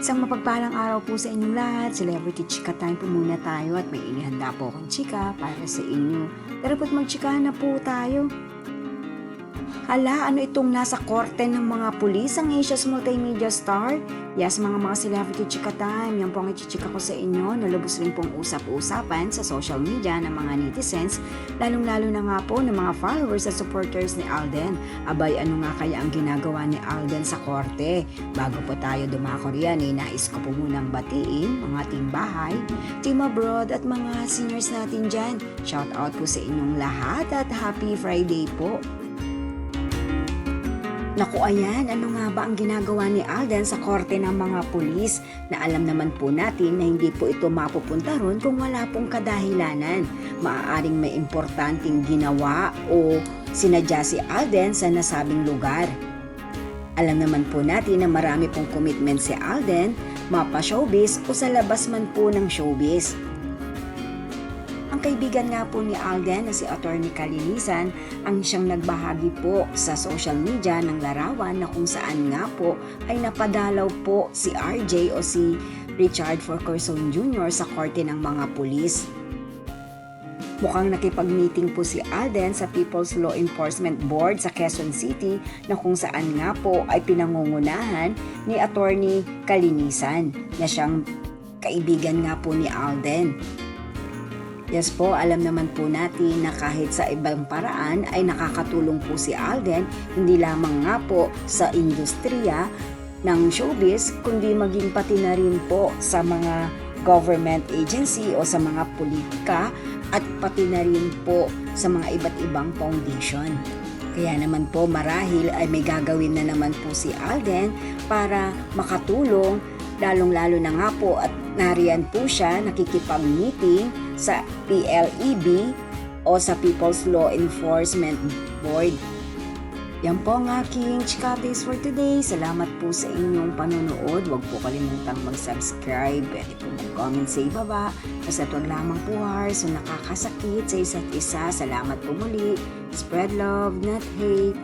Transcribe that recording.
Isang mapagpalang araw po sa inyong lahat. Celebrity Chika Time po muna tayo at may inihanda po akong chika para sa inyo. Tara po't magchikahan na po tayo. Hala, ano itong nasa korte ng mga pulis ang Asia's multimedia star? Yes, mga celebrity chika time. Yan po ang ichichika ko sa inyo. Nalubos rin pong usap-usapan sa social media ng mga netizens, lalong-lalo na nga po ng mga followers at supporters ni Alden. Abay, ano nga kaya ang ginagawa ni Alden sa korte? Bago po tayo dumako riyan, nais ko po munang batiin mga team bahay, team abroad at mga seniors natin dyan. Shout out po sa inyong lahat at happy Friday po. Naku, ayan, ano nga ba ang ginagawa ni Alden sa korte ng mga pulis na alam naman po natin na hindi po ito mapupunta ron kung wala pong kadahilanan. Maaaring may importanteng ginawa o sinadya si Alden sa nasabing lugar. Alam naman po natin na marami pong commitment si Alden, mapa-showbiz o sa labas man po ng showbiz. Ang kaibigan nga po ni Alden na si Atty. Kalinisan ang siyang nagbahagi po sa social media ng larawan na kung saan nga po ay napadalaw po si RJ o si Richard Forquezon Jr. sa korte ng mga pulis. Mukhang nakipag-meeting po si Alden sa People's Law Enforcement Board sa Quezon City na kung saan nga po ay pinangungunahan ni Atty. Kalinisan na siyang kaibigan nga po ni Alden. Yes po, alam naman po natin na kahit sa ibang paraan ay nakakatulong po si Alden, hindi lamang nga po sa industriya ng showbiz, kundi maging pati na rin po sa mga government agency o sa mga politika at pati na rin po sa mga iba't ibang foundation. Kaya naman po marahil ay may gagawin na naman po si Alden para makatulong, lalong-lalo na nga po at nariyan po siya nakikipag-meeting sa PLEB o sa People's Law Enforcement Board. Yan po ang aking chika updates for today. Salamat po sa inyong panonood. Huwag po kalimutang mag-subscribe. Pwede po mag-comment sa ibaba. Basta huwag lamang po hearts o nakakasakit sa isa't isa. Salamat po muli. Spread love, not hate.